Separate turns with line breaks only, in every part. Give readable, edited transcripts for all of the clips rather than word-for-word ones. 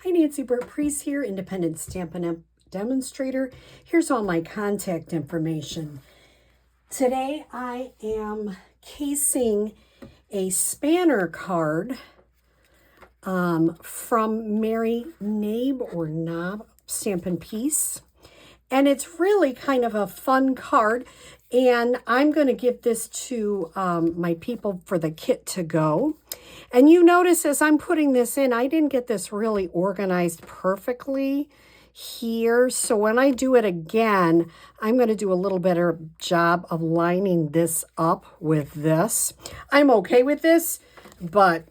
Hi, Nancy Burt-Preece here, independent Stampin' demonstrator. Here's all my contact information. Today I am casing a spanner card from Mary Knabe or Knob, Stampin Peace. And it's really kind of a fun card. And I'm going to give this to my people for the kit to go. And you notice as I'm putting this in, I didn't get this really organized perfectly here. So when I do it again, I'm going to do a little better job of lining this up with this. I'm okay with this, but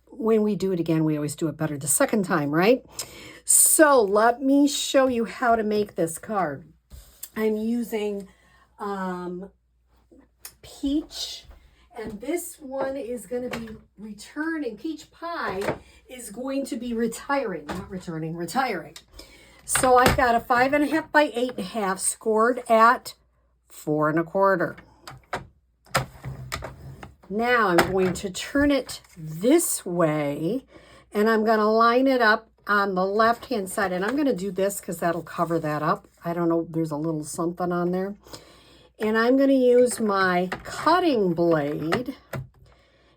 when we do it again, we always do it better the second time, right? So let me show you how to make this card. I'm using peach, and this one is going to be returning. Peach pie is going to be retiring, not returning, retiring. So I've got a 5.5 by 8.5 scored at 4 1/4. Now I'm going to turn it this way, and I'm going to line it up on the left hand side, and I'm going to do this because that'll cover that up. I don't know, there's a little something on there. And I'm going to use my cutting blade,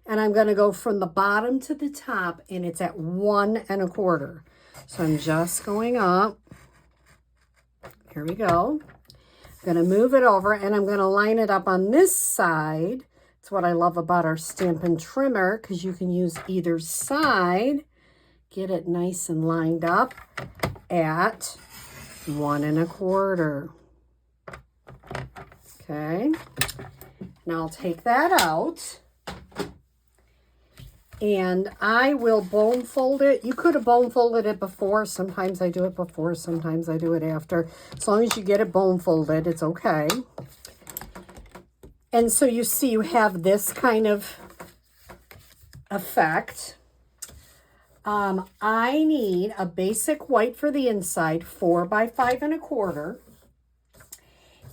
and I'm going to go from the bottom to the top, and it's at 1 1/4. So I'm just going up. Here we go. I'm going to move it over, and I'm going to line it up on this side. That's what I love about our Stampin' Trimmer, because you can use either side. Get it nice and lined up at 1 1/4. Okay, now I'll take that out, and I will bone fold it. You could have bone folded it before. Sometimes I do it before, sometimes I do it after. As long as you get it bone folded, it's okay. And so you see you have this kind of effect. I need a basic white for the inside, 4 by 5 1/4.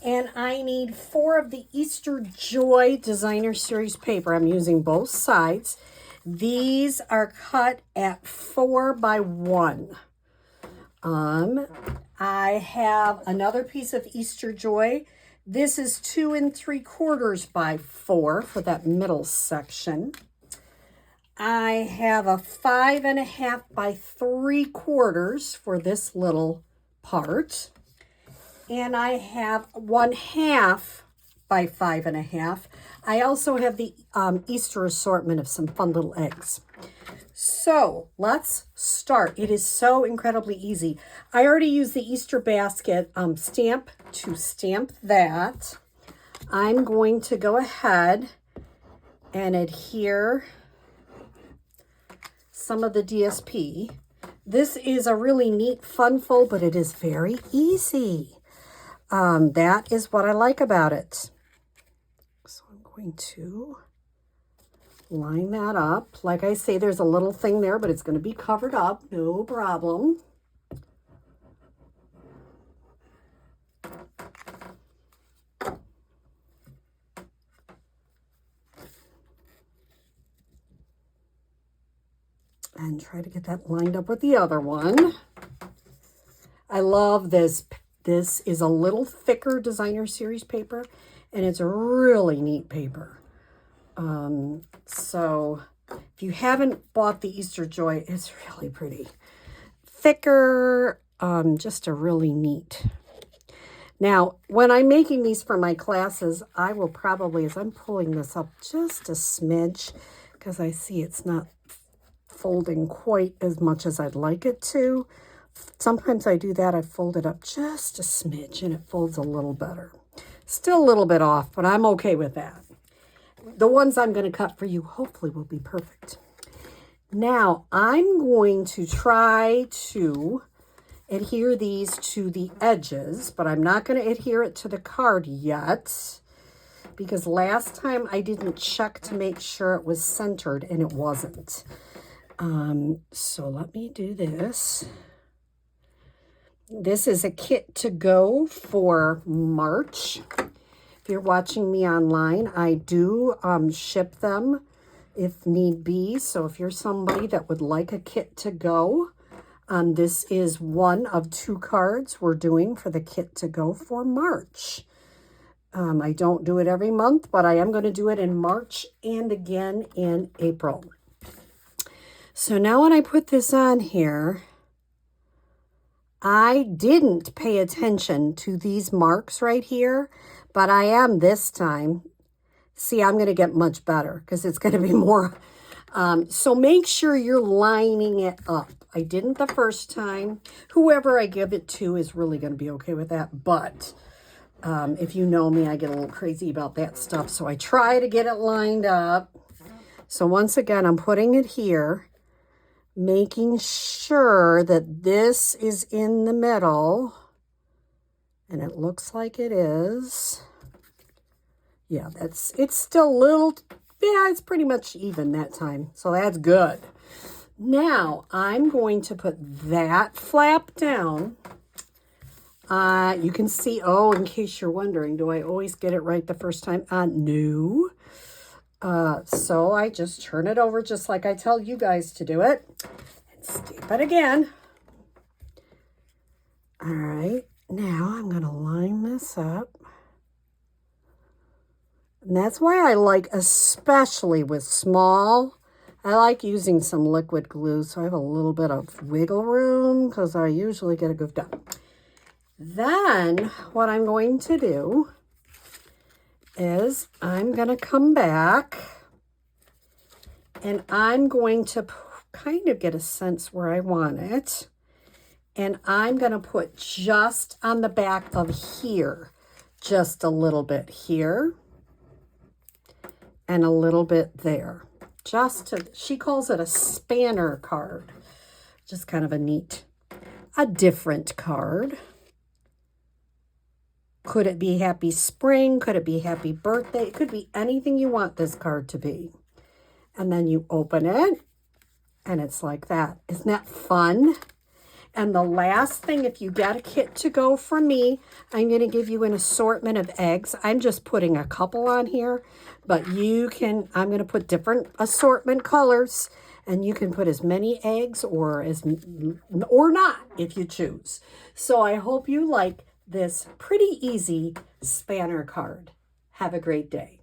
And I need 4 of the Easter Joy Designer Series paper. I'm using both sides. These are cut at 4 by 1. I have another piece of Easter Joy. This is 2 3/4 by 4 for that middle section. I have a 5.5 by 3/4 for this little part. And I have 1/2 by 5.5. I also have the Easter assortment of some fun little eggs. So let's start. It is so incredibly easy. I already used the Easter basket stamp to stamp that. I'm going to go ahead and adhere some of the DSP. This is a really neat fun fold, but it is very easy. That is what I like about it. So I'm going to line that up. Like I say, there's a little thing there, but it's going to be covered up, no problem. And try to get that lined up with the other one. I love this. This is a little thicker Designer Series paper, and it's a really neat paper. So if you haven't bought the Easter Joy, it's really pretty. Thicker, just a really neat. Now, when I'm making these for my classes, I will probably, as I'm pulling this up just a smidge, because I see it's not folding quite as much as I'd like it to. Sometimes I do that. I fold it up just a smidge and it folds a little better. Still a little bit off, but I'm okay with that. The ones I'm going to cut for you hopefully will be perfect. Now I'm going to try to adhere these to the edges, but I'm not going to adhere it to the card yet, because last time I didn't check to make sure it was centered and it wasn't. So let me do this. This is a kit to go for March. If you're watching me online, I do ship them if need be. So if you're somebody that would like a kit to go, This is one of 2 cards we're doing for the kit to go for March. I don't do it every month, but I am going to do it in March and again in April. So now when I put this on here, I didn't pay attention to these marks right here, but I am this time. See, I'm going to get much better because it's going to be more. So make sure you're lining it up. I didn't the first time. Whoever I give it to is really going to be okay with that. But if you know me, I get a little crazy about that stuff. So I try to get it lined up. So once again, I'm putting it here, making sure that this is in the middle. And it looks like it is. Yeah, it's still a little, yeah, it's pretty much even that time. So that's good. Now, I'm going to put that flap down. You can see, oh, in case you're wondering, do I always get it right the first time? No. So I just turn it over just like I tell you guys to do it. And stamp it again. All right. Now I'm going to line this up. And that's why I like, especially with small, I like using some liquid glue so I have a little bit of wiggle room because I usually get a good done. Then what I'm going to do is I'm going to come back and I'm going to kind of get a sense where I want it. And I'm going to put just on the back of here, just a little bit here and a little bit there. Just to, she calls it a spanner card. Just kind of a different card. Could it be happy spring? Could it be happy birthday? It could be anything you want this card to be. And then you open it and it's like that. Isn't that fun? And the last thing, if you get a kit to go from me, I'm going to give you an assortment of eggs. I'm just putting a couple on here, but you can, I'm going to put different assortment colors, and you can put as many eggs or not if you choose. So I hope you like this pretty easy spanner card. Have a great day.